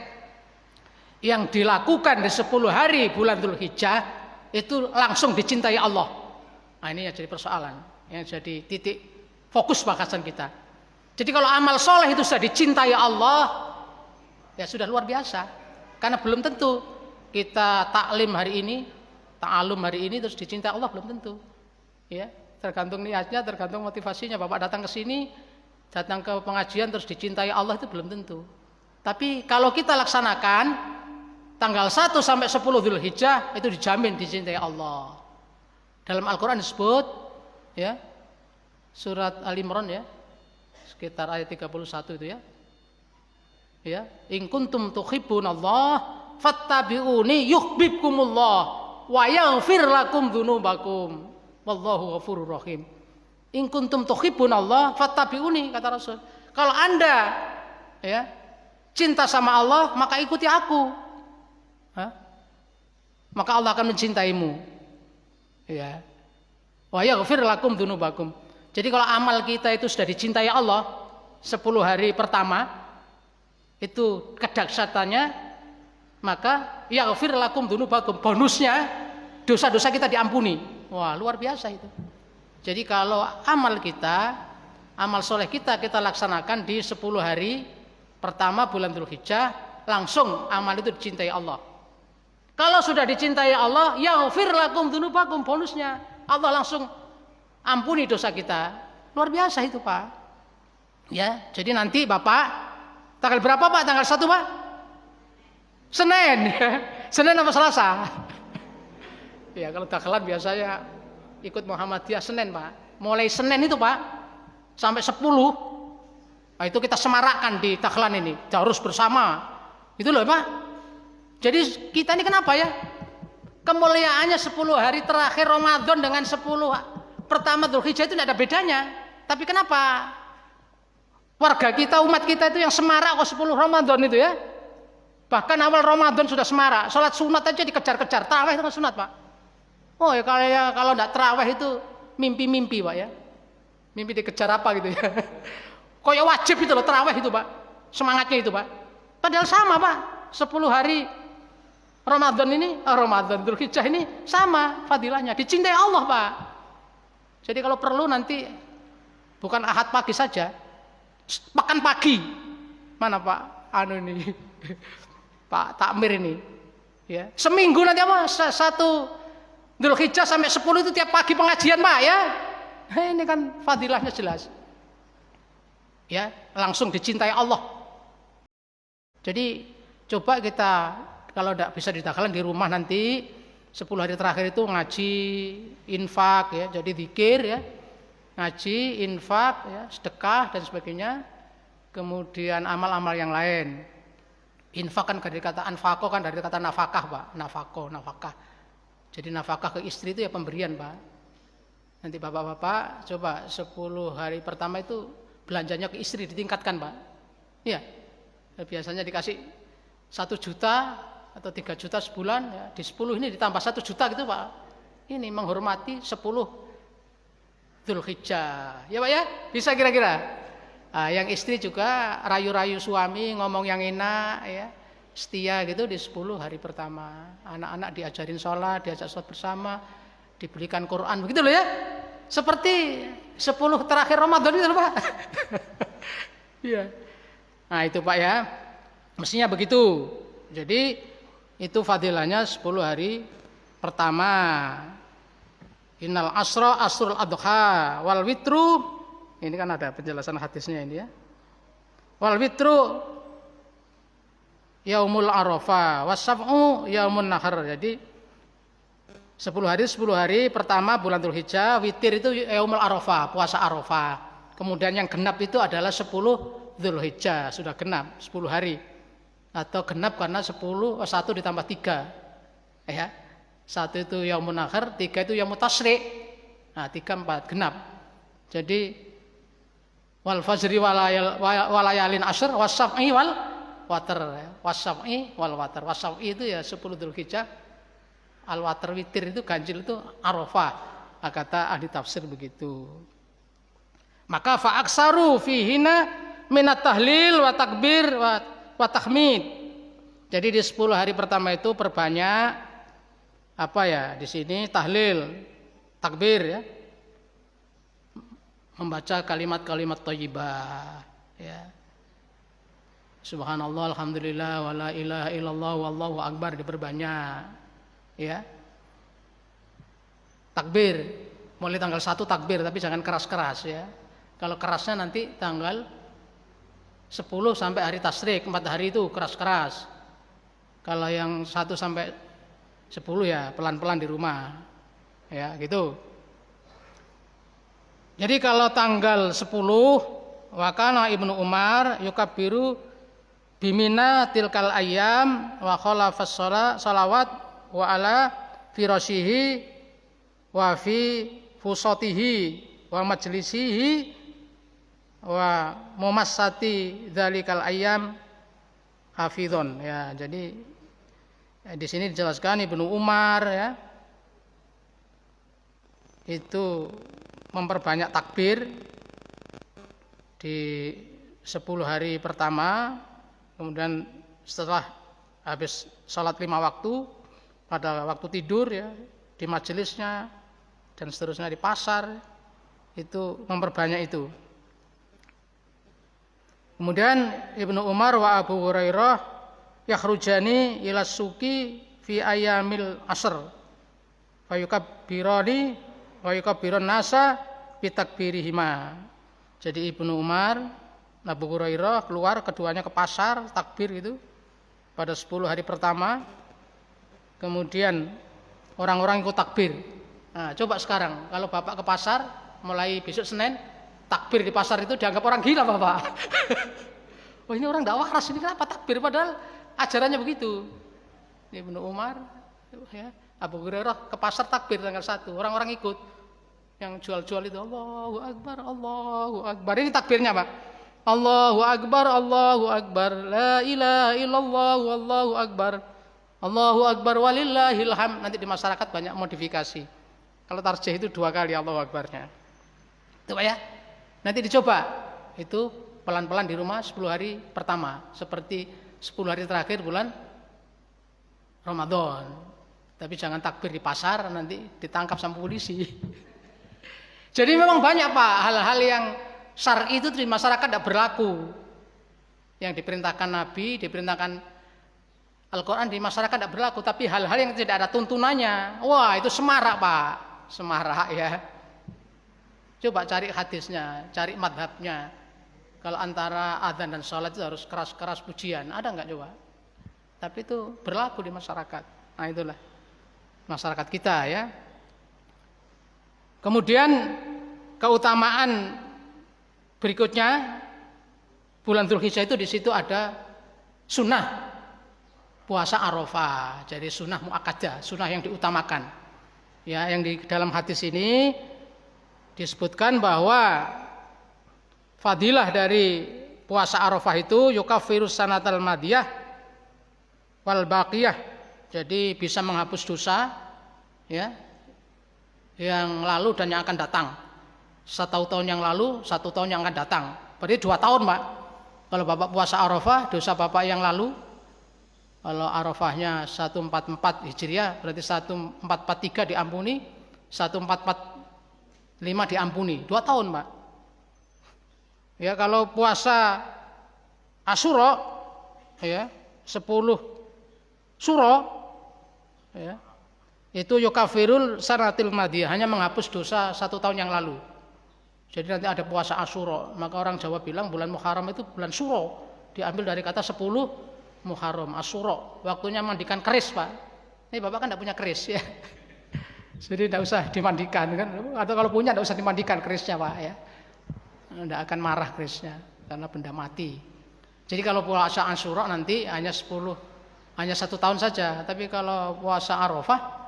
yang dilakukan di 10 hari bulan Dzulhijjah itu langsung dicintai Allah. Nah, ini yang jadi persoalan, yang jadi titik fokus bahasan kita. Jadi kalau amal soleh itu sudah dicintai Allah, ya sudah luar biasa. Karena belum tentu kita taklim hari ini, ta'alum hari ini terus dicintai Allah, belum tentu. Ya, tergantung niatnya, tergantung motivasinya. Bapak datang ke sini, datang ke pengajian terus dicintai Allah itu belum tentu. Tapi kalau kita laksanakan tanggal 1 sampai 10 Dzulhijjah itu dijamin dicintai Allah. Dalam Al-Qur'an disebut ya, surat Al-Imran ya, sekitar ayat 31 itu ya. Ya, in kuntum tuhibbunallah fattabi'uni yuhibbukumullah wa yaghfir lakum dzunubakum wallahu ghafurur rahim. In kuntum tuhibbunallah fattabi'uni, kata Rasul. Kalau Anda ya cinta sama Allah, maka ikuti aku. Hah? Maka Allah akan mencintaimu. Ya. Wa yaghfir lakum dzunubakum. Jadi kalau amal kita itu sudah dicintai Allah 10 hari pertama itu kedahsyatannya, maka yaghfir lakum dzunubakum, bonusnya dosa-dosa kita diampuni. Wah, luar biasa itu. Jadi kalau amal kita, amal soleh kita laksanakan di 10 hari pertama bulan Dzulhijjah, langsung amal itu dicintai Allah. Kalau sudah dicintai Allah, yaghfir lakum dzunubakum, bonusnya Allah langsung ampuni dosa kita. Luar biasa itu, Pak. Ya, jadi nanti Bapak tanggal berapa, Pak? Tanggal 1, Pak? Senin. Senin apa Selasa? Ya, kalau dakhalan biasanya ikut Muhammadiyah Senin, Pak. Mulai Senin itu, Pak, sampai 10. Nah, itu kita semarakkan di dakhalan ini, harus bersama. Itu loh, Pak. Jadi kita ini kenapa ya? Kemuliaannya 10 hari terakhir Ramadan dengan 10 pertama Dzulhijjah itu tidak ada bedanya. Tapi kenapa warga kita, umat kita itu yang semarak kok 10 Ramadan itu ya? Bahkan awal Ramadan sudah semarak. Sholat sunat aja dikejar-kejar. Tarawih itu kan sunat, Pak. Oh ya, kalau tidak tarawih itu mimpi-mimpi, Pak ya. Mimpi dikejar apa gitu ya. Kok ya wajib itu loh tarawih itu, Pak. Semangatnya itu, Pak. Padahal sama, Pak. 10 hari Ramadan ini, Ramadan Dzulhijjah ini sama fadilahnya, dicintai Allah, Pak. Jadi kalau perlu nanti bukan Ahad pagi saja, makan pagi. Mana Pak anu ini? Pak Takmir ini. Ya, seminggu nanti apa? 1 Dzulhijjah sampai 10 itu tiap pagi pengajian, Pak ya. Ini kan fadilahnya jelas. Ya, langsung dicintai Allah. Jadi coba kita kalau tidak bisa didakhalan di rumah nanti 10 hari terakhir itu ngaji, infak ya, jadi zikir ya, ngaji, infak ya, sedekah dan sebagainya. Kemudian amal-amal yang lain. Infak kan dari kata anfaqo, kan dari kata nafkah, Pak. Nafkah. Jadi nafkah ke istri itu ya pemberian, Pak. Nanti bapak-bapak coba 10 hari pertama itu belanjanya ke istri ditingkatkan, Pak. Iya. Biasanya dikasih 1 juta atau 3 juta sebulan ya, di 10 ini ditambah 1 juta gitu, Pak. Ini menghormati 10 Dzulhijjah. Ya, Pak ya? Bisa kira-kira. Nah, yang istri juga rayu-rayu suami, ngomong yang enak ya. Setia gitu di 10 hari pertama. Anak-anak diajarin sholat, diajak sholat bersama, dibelikan Quran, begitu loh ya. Seperti 10 terakhir Ramadan itu loh, Pak. Iya. Nah, itu Pak ya. Mestinya begitu. Jadi itu fadilahnya 10 hari pertama. Innal asra asrul adha wal witru, ini kan ada penjelasan hadisnya ini ya. Wal witru yaumul arafah wasab'u yaumun nahar. Jadi 10 hari pertama bulan Dzulhijjah, witir itu yaumul arafah, puasa Arafah. Kemudian yang genap itu adalah 10 Dzulhijjah, sudah genap 10 hari. Atau genap karena 1 ditambah 3 ya, 1 itu yaumun nahar, 3 itu yaumut tasyrik. Nah 3, 4 genap. Jadi wal fajri walayalin ashr wasab'i wal watar, wasab'i wal watar. Wasab'i itu ya 10 Dzulhijjah, al watar witir itu ganjil itu Arafah. Kata ahli tafsir begitu. Maka fa aksaru fihina minat tahlil wa takbir wa tahmid. Jadi di 10 hari pertama itu perbanyak apa ya? Di sini tahlil, takbir ya. Membaca kalimat-kalimat thayyibah ya. Subhanallah, alhamdulillah, wala ilaha illallah, wallahu akbar diperbanyak ya. Takbir, mulai tanggal 1 takbir, tapi jangan keras-keras ya. Kalau kerasnya nanti tanggal 10 sampai hari tasyrik, 4 hari itu keras-keras. Kalau yang 1 sampai 10 ya pelan-pelan di rumah ya gitu. Jadi kalau tanggal 10 wakana Ibnu Umar yukabbiru bimina tilkal ayyam wa khalafas salawat wa ala firashihi wa fi fusatihi wa majlisihi wa mumassati dzalikal ayyam hafidhon ya. Jadi di sini dijelaskan Ibnu Umar ya itu memperbanyak takbir di 10 hari pertama. Kemudian setelah habis sholat 5 waktu, pada waktu tidur ya, di majelisnya dan seterusnya di pasar, itu memperbanyak itu. Kemudian Ibnu Umar wa Abu Hurairah yakhrujani ila suqi fi ayamil asr fa yukabbirani wa yukabbiran nasa bi takbirihima. Jadi Ibnu Umar, Abu Hurairah keluar, keduanya ke pasar takbir itu pada 10 hari pertama. Kemudian orang-orang ikut takbir. Nah, coba sekarang kalau Bapak ke pasar mulai besok Senin takbir di pasar itu dianggap orang gila Bapak. Oh ini orang tidak waras, ini kenapa takbir padahal ajarannya begitu. Ibnu Umar ya, Abu Hurairah ke pasar takbir tanggal 1, orang-orang ikut. Yang jual-jual itu Allahu Akbar, Allahu Akbar. Ini takbirnya Pak. Allahu Akbar, Allahu Akbar, la ilaha illallah, wallahu akbar, Allahu Akbar walillahil hamd. Nanti di masyarakat banyak modifikasi. Kalau tarjih itu 2 kali Allahu Akbarnya. Itu Pak ya. Nanti dicoba. Itu pelan-pelan di rumah 10 hari pertama. Seperti 10 hari terakhir bulan Ramadan. Tapi jangan takbir di pasar, nanti ditangkap sama polisi. Jadi memang banyak Pak hal-hal yang syar'i itu di masyarakat tidak berlaku. Yang diperintahkan Nabi, diperintahkan Al-Quran di masyarakat tidak berlaku. Tapi hal-hal yang tidak ada tuntunannya, wah itu semarak Pak, semarak ya. Coba cari hadisnya, cari madhabnya. Kalau antara adzan dan sholat itu harus keras-keras pujian, ada nggak coba? Tapi itu berlaku di masyarakat. Nah itulah masyarakat kita ya. Kemudian keutamaan berikutnya bulan Dzulhijjah itu di situ ada sunnah puasa Arafah. Jadi sunnah muakkadah, sunnah yang diutamakan. Ya, yang di dalam hadis ini disebutkan bahwa fadilah dari puasa Arafah itu yukaffirus sanatal madiyah wal baqiyah. Jadi bisa menghapus dosa ya yang lalu dan yang akan datang. 1 tahun yang lalu, 1 tahun yang akan datang. Berarti 2 tahun Pak. Kalau Bapak puasa Arafah, dosa Bapak yang lalu, kalau Arafahnya 144 Hijriah, berarti 1443 diampuni, 1445 diampuni. 2 tahun Pak. Ya kalau puasa Asyura, ya 10 Syura, ya itu yukafirul sanatil madiyah, hanya menghapus dosa 1 tahun yang lalu. Jadi nanti ada puasa Asyura, maka orang Jawa bilang bulan Muharram itu bulan Syuro, diambil dari kata 10 Muharram, Asyura. Waktunya mandikan keris Pak. Ini Bapak kan tidak punya keris ya, jadi tidak usah dimandikan kan, atau kalau punya tidak usah dimandikan kerisnya Pak ya, tidak akan marah kerisnya karena benda mati. Jadi kalau puasa Asyura nanti hanya 1 tahun saja, tapi kalau puasa Arafah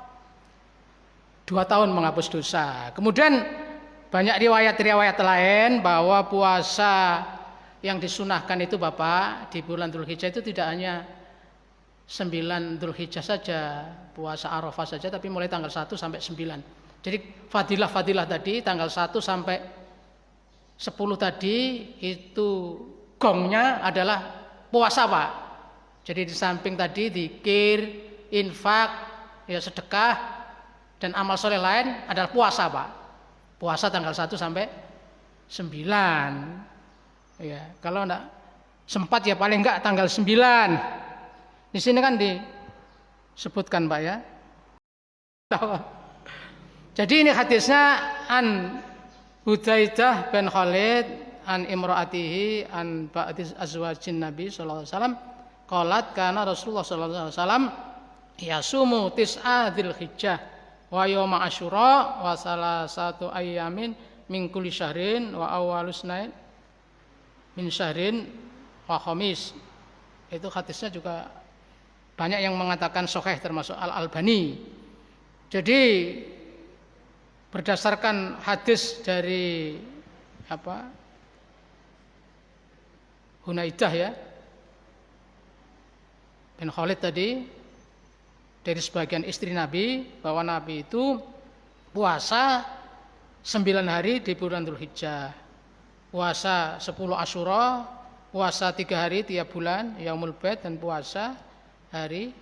2 tahun menghapus dosa. Kemudian banyak riwayat-riwayat lain bahwa puasa yang disunahkan itu Bapak di bulan Dzulhijjah itu tidak hanya 9 Dzulhijjah saja, puasa Arafah saja, tapi mulai tanggal 1 sampai 9. Jadi fadilah-fadilah tadi tanggal 1 sampai 10 tadi itu gongnya adalah puasa Pak. Jadi di samping tadi zikir, infak, ya sedekah dan amal soleh lain adalah puasa Pak. Puasa tanggal 1 sampai 9. Ya, kalau enggak sempat ya paling enggak tanggal 9. Di sini kan disebutkan Pak ya. Jadi ini hadisnya an Hudaidah bin Khalid an imraatihi an ba'di azwajin Nabi sallallahu alaihi wasallam qalat kana Rasulullah sallallahu alaihi wasallam yasumu tis'a dzulhijjah wa yauma asyura wa salasatu ayyamin min kulli syahrin wa awwalus nain min syahrin wa khamis. Itu hadisnya juga banyak yang mengatakan sahih termasuk Al-Albani. Jadi berdasarkan hadis dari Hunaidah ya bin Khalid tadi dari sebagian istri Nabi bahwa Nabi itu puasa 9 hari di bulan Dzulhijjah, puasa 10 Asyura, puasa 3 hari tiap bulan Yaumul Bid, dan puasa hari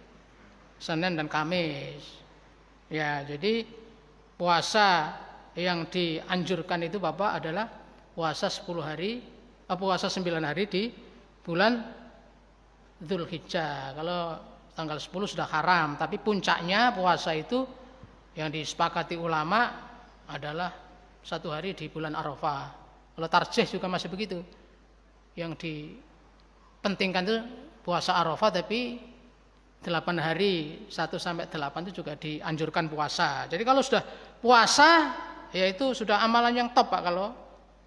Senin dan Kamis. Ya, jadi puasa yang dianjurkan itu Bapak adalah puasa 10 hari, puasa 9 hari di bulan Dzulhijjah. Kalau tanggal 10 sudah haram, tapi puncaknya puasa itu yang disepakati ulama adalah 1 hari di bulan Arafah. Kalau tarjih juga masih begitu. Yang dipentingkan itu puasa Arafah, tapi 8 hari 1 sampai 8 itu juga dianjurkan puasa. Jadi kalau sudah puasa ya itu sudah amalan yang top Pak kalau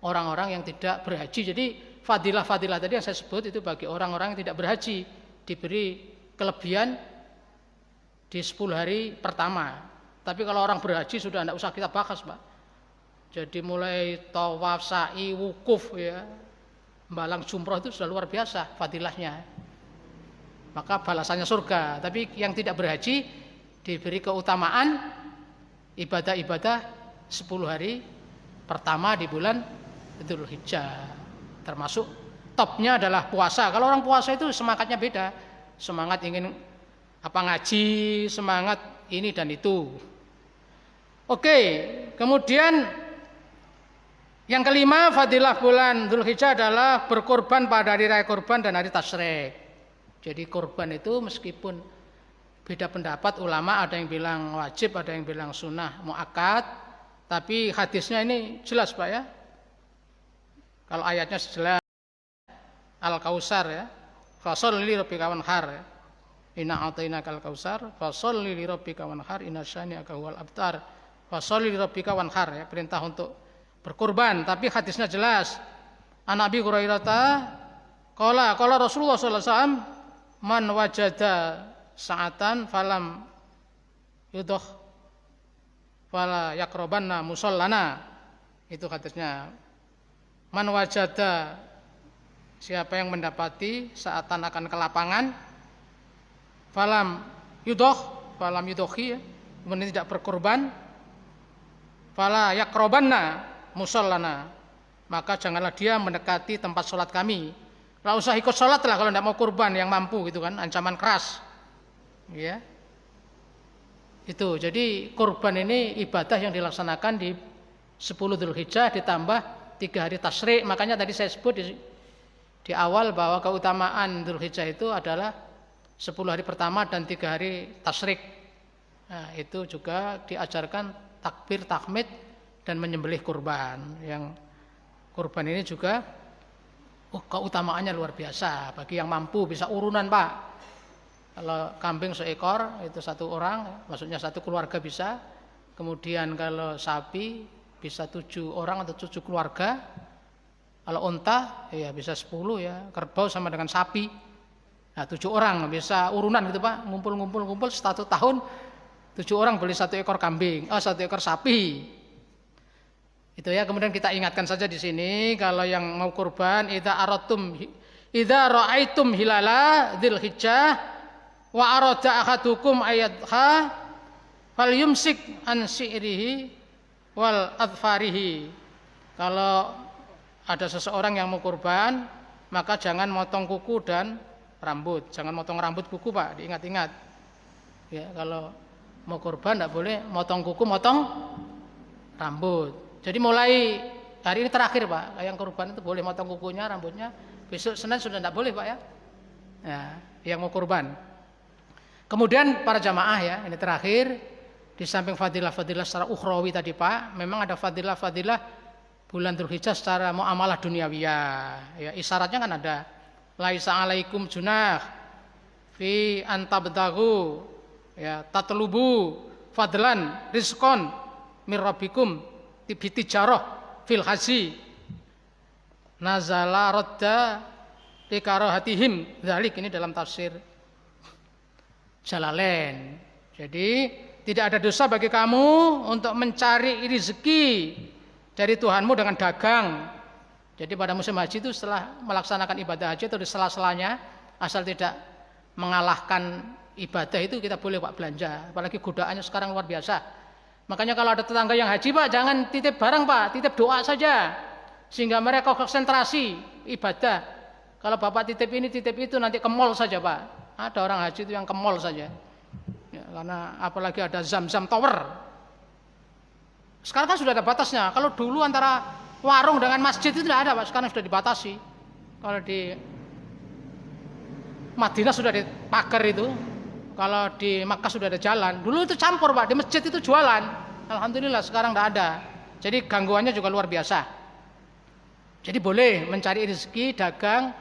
orang-orang yang tidak berhaji. Jadi fadilah-fadilah tadi yang saya sebut itu bagi orang-orang yang tidak berhaji, diberi kelebihan di 10 hari pertama. Tapi kalau orang berhaji sudah tidak usah kita bahas Pak. Jadi mulai tawaf, sa'i, wukuf ya, balang jumroh itu sudah luar biasa fadilahnya. Maka balasannya surga. Tapi yang tidak berhaji diberi keutamaan ibadah-ibadah 10 hari pertama di bulan Dzulhijjah. Termasuk topnya adalah puasa. Kalau orang puasa itu semangatnya beda. Semangat ingin ngaji, semangat ini dan itu. Oke, kemudian yang kelima fadilah bulan Dzulhijjah adalah berkorban pada hari raya kurban dan hari tasyrik. Jadi kurban itu meskipun beda pendapat ulama, ada yang bilang wajib, ada yang bilang sunnah muakkad, tapi hadisnya ini jelas Pak ya. Kalau ayatnya jelas Al-Kausar ya. Fasholli li rabbika wanhar ya. Inna a'tainakal kausar fasholli li rabbika wanhar inna syani'aka huwal abtar. Fasholli li rabbika wanhar ya, perintah untuk berkurban, tapi hadisnya jelas. An Abi Hurairah qala Rasulullah sallallahu alaihi wasallam man wajada sa'atan falam yudh fala yaqrabanna musallana. Itu hadisnya. Man wajada, siapa yang mendapati saatan akan ke lapangan, falam yudhi, kemudian tidak berkorban, fala yaqrabanna musallana, maka janganlah dia mendekati tempat sholat kami. Tidak usah ikut sholat lah kalau tidak mau kurban, yang mampu gitu kan, ancaman keras. Ya. Itu. Jadi kurban ini ibadah yang dilaksanakan di 10 Dzulhijjah ditambah 3 hari tasyrik. Makanya tadi saya sebut di awal bahwa keutamaan Dzulhijjah itu adalah 10 hari pertama dan 3 hari tasyrik. Nah, itu juga diajarkan takbir, tahmid dan menyembelih kurban. Yang kurban ini juga keutamaannya luar biasa. Bagi yang mampu bisa urunan Pak. Kalau kambing seekor itu 1 orang, maksudnya 1 keluarga bisa. Kemudian kalau sapi bisa 7 orang atau 7 keluarga. Kalau unta ya bisa 10 ya, kerbau sama dengan sapi. Nah 7 orang bisa urunan gitu Pak, ngumpul 1 tahun 7 orang beli 1 ekor kambing, 1 ekor sapi. Itu ya, kemudian kita ingatkan saja di sini kalau yang mau kurban, idza ra'aitum hilala dzulhijjah wa arada ahadukum ayadha falyumsik an si'rihi wal adfarihi. Kalau ada seseorang yang mau kurban, maka jangan motong kuku dan rambut. Jangan motong rambut kuku Pak, diingat-ingat. Ya, kalau mau kurban tidak boleh motong kuku, motong rambut. Jadi mulai hari ini terakhir Pak, yang kurban itu boleh motong kukunya, rambutnya. Besok Senin sudah tidak boleh Pak ya. Ya, yang mau kurban. Kemudian para jamaah ya, ini terakhir, di samping fadilah-fadilah secara ukhrawi tadi Pak, memang ada fadilah-fadilah bulan Dzulhijjah secara muamalah duniawiyah. Ya, isyaratnya kan ada. Laisa alaikum junah fi antabtagu ya tatlubu fadlan rizqan mir rabbikum tibitijarah fil haji nazala radda likarahatihim dzalik, ini dalam tafsir Jalalain. Jadi tidak ada dosa bagi kamu untuk mencari rezeki dari Tuhanmu dengan dagang. Jadi pada musim haji itu setelah melaksanakan ibadah haji atau di sela-selanya, asal tidak mengalahkan ibadah itu kita boleh Pak belanja. Apalagi godaannya sekarang luar biasa. Makanya kalau ada tetangga yang haji Pak, jangan titip barang Pak, titip doa saja. Sehingga mereka konsentrasi ibadah. Kalau Bapak titip ini, titip itu, nanti ke mall saja Pak. Ada orang haji itu yang ke mall saja. Ya, karena apalagi ada Zam-Zam Tower. Sekarang kan sudah ada batasnya. Kalau dulu antara warung dengan masjid itu tidak ada Pak, sekarang sudah dibatasi. Kalau di Madinah sudah dipagar itu, kalau di Makkah sudah ada jalan. Dulu itu campur Pak, di masjid itu jualan. Alhamdulillah sekarang tidak ada. Jadi gangguannya juga luar biasa. Jadi boleh mencari rezeki dagang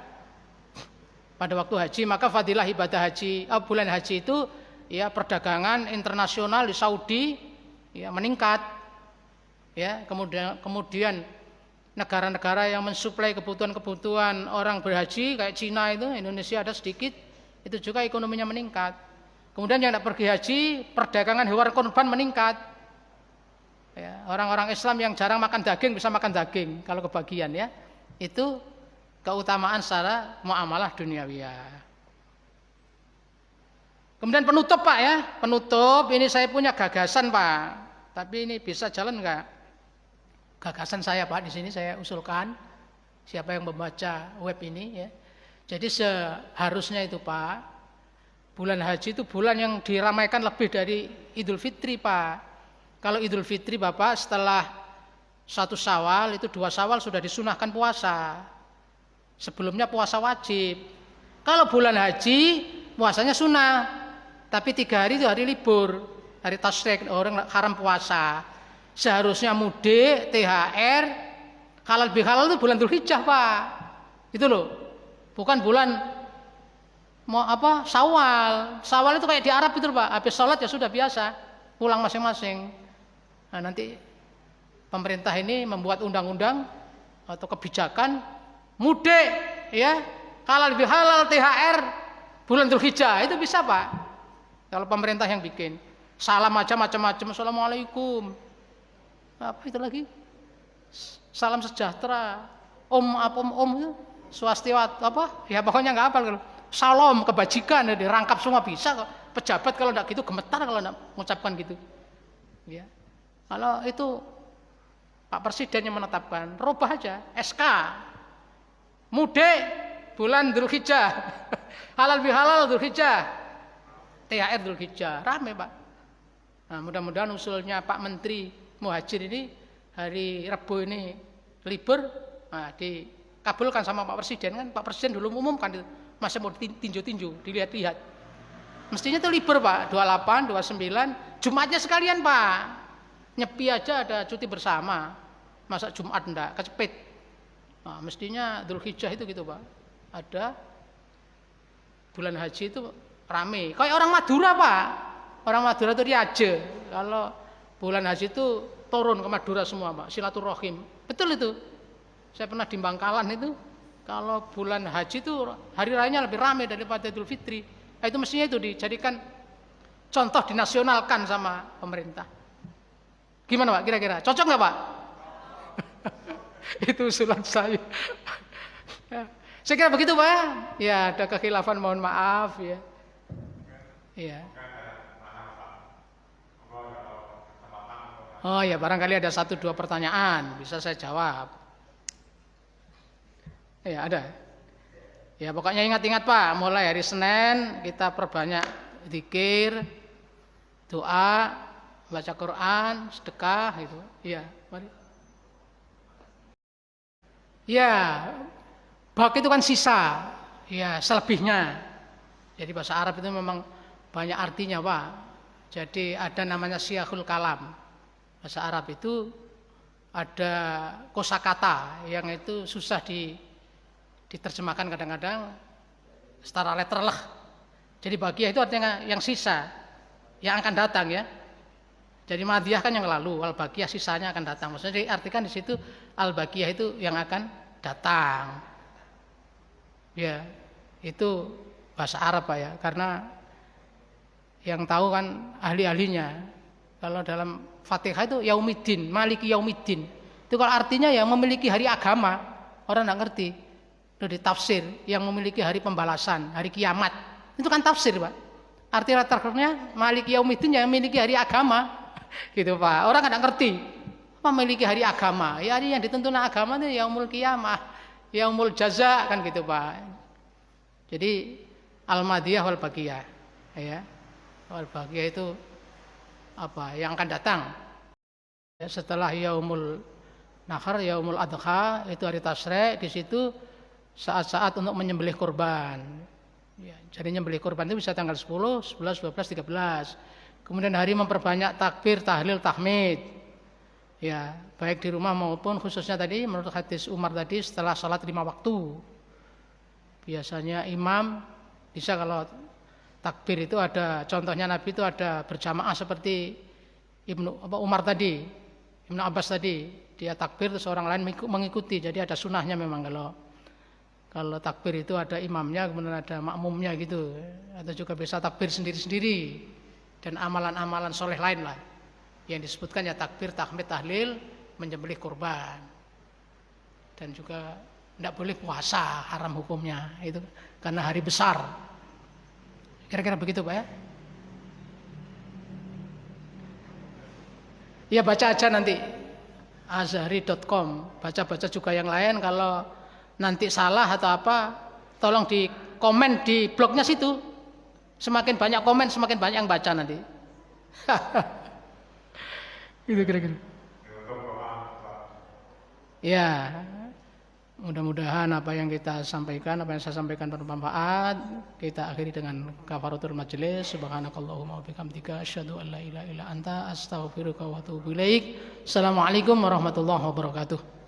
pada waktu haji. Maka fadilah ibadah haji, bulan haji itu ya perdagangan internasional di Saudi ya meningkat. Ya, kemudian negara-negara yang mensuplai kebutuhan-kebutuhan orang berhaji kayak Cina itu, Indonesia ada sedikit, itu juga ekonominya meningkat. Kemudian yang tidak pergi haji, perdagangan hewan kurban meningkat. Ya, orang-orang Islam yang jarang makan daging bisa makan daging kalau kebagian ya. Itu keutamaan secara muamalah duniawiyah. Kemudian penutup Pak ya, penutup ini saya punya gagasan Pak. Tapi ini bisa jalan enggak? Gagasan saya Pak, di sini saya usulkan, siapa yang membaca web ini ya. Jadi seharusnya itu Pak, bulan haji itu bulan yang diramaikan lebih dari Idul Fitri Pak. Kalau Idul Fitri Bapak setelah 1 Syawal itu 2 Syawal sudah disunahkan puasa. Sebelumnya puasa wajib. Kalau bulan haji puasanya sunnah, tapi 3 hari itu hari libur, hari tasyrik, orang haram puasa. Seharusnya mudik, THR, halal bihalal itu bulan Dzulhijjah Pak. Itu loh. Bukan bulan Syawal. Syawal itu kayak di Arab itu Pak. Habis sholat ya sudah biasa, pulang masing-masing. Nah, nanti pemerintah ini membuat undang-undang atau kebijakan mudik ya, halal bihalal, THR bulan Dzulhijjah, itu bisa Pak. Kalau pemerintah yang bikin. Salam aja macam-macam, assalamualaikum. Apa itu lagi? Salam sejahtera. Om itu swastiwat apa? Ya pokoknya nggak hafal kalau. Salam kebajikan dirangkap semua bisa kok. Pejabat kalau enggak gitu gemetar kalau enggak mengucapkan gitu. Ya. Kalau itu Pak Presiden yang menetapkan, rubah aja SK. Mudik bulan Dzulhijjah. Halal bihalal Dzulhijjah. THR Dzulhijjah. Rame Pak. Nah, mudah-mudahan usulnya Pak Menteri Muhajir ini hari Rabu ini libur, nah, dikabulkan sama Pak Presiden kan. Pak Presiden dulu umumkan itu, masa mau tinju-tinju, dilihat-lihat. Mestinya itu libur Pak, 28, 29, Jumatnya sekalian Pak. Nyepi aja ada cuti bersama. Masa Jumat enggak, kecepit. Nah, mestinya Dzulhijjah itu gitu Pak. Ada bulan haji itu rame. Kayak orang Madura Pak. Orang Madura itu Riaje. Kalau bulan haji itu turun ke Madura semua Pak, silaturahim. Betul itu. Saya pernah di Bangkalan itu, kalau bulan haji itu hari rayanya lebih ramai daripada Idul Fitri. Nah, itu mestinya itu dijadikan contoh, dinasionalkan sama pemerintah. Gimana Pak kira-kira? Cocok nggak Pak? Itu usulan saya. Saya kira begitu Pak. Ya ada kekhilafan, mohon maaf ya. Ya. Oh ya, barangkali ada 1-2 pertanyaan bisa saya jawab. Ya ada. Ya pokoknya ingat-ingat Pak, mulai hari Senin kita perbanyak zikir, doa, baca Quran, sedekah itu. Iya, mari. Ya, bak itu kan sisa. Ya, selebihnya. Jadi bahasa Arab itu memang banyak artinya, Pak. Jadi ada namanya siyahul kalam. Bahasa Arab itu ada kosakata yang itu susah diterjemahkan kadang-kadang secara letter lah. Jadi bagiah itu artinya yang sisa, yang akan datang ya. Jadi madiyah kan yang lalu, al bagiah sisanya akan datang. Maksudnya diartikan di situ al bagiah itu yang akan datang. Ya, itu bahasa Arab Pak ya, karena yang tahu kan ahli-ahlinya. Kalau dalam Fatihah itu yaumiddin, maliki yaumiddin. Itu kalau artinya ya memiliki hari agama, orang enggak ngerti. Itu ditafsir yang memiliki hari pembalasan, hari kiamat. Itu kan tafsir, Pak. Arti terakhirnya maliki yaumiddin yang memiliki hari agama. Gitu, Pak. Orang enggak ngerti. Memiliki hari agama. Ya hari yang ditentukan agama itu yaumul kiamah, yaumul jaza kan gitu, Pak. Jadi al-madiyah wal baqiyah. Ya. Wal baqiyah itu apa? Yang akan datang. Ya, setelah yaumul nahar, yaumul adha itu hari tasyrik, di situ saat-saat untuk menyembelih kurban. Ya, jadi menyembelih kurban itu bisa tanggal 10, 11, 12, 13. Kemudian hari memperbanyak takbir, tahlil, tahmid. Ya, baik di rumah maupun khususnya tadi menurut hadis Umar tadi setelah salat 5 waktu. Biasanya imam bisa kalau takbir itu ada contohnya Nabi itu ada berjamaah seperti Umar tadi, Ibnu Abbas tadi, dia takbir terus orang lain mengikuti. Jadi ada sunahnya memang kalau takbir itu ada imamnya kemudian ada makmumnya gitu. Atau juga bisa takbir sendiri-sendiri dan amalan-amalan soleh lain lah. Yang disebutkan ya takbir, tahmid, tahlil, menyembelih kurban. Dan juga tidak boleh puasa, haram hukumnya. Itu karena hari besar. Kira-kira begitu Pak ya? Ya baca aja nanti azhari.com, baca-baca juga yang lain. Kalau nanti salah atau apa, tolong di komen di blognya situ. Semakin banyak komen, semakin banyak yang baca nanti. Itu kira-kira. Ya, mudah-mudahan apa yang kita sampaikan, apa yang saya sampaikan bermanfaat. Kita akhiri dengan kafaratul majelis. Subhanakallahumma wa bihamdika asyhadu an la ilaha illa anta astaghfiruka wa atubu ilaik. Assalamualaikum warahmatullahi wabarakatuh.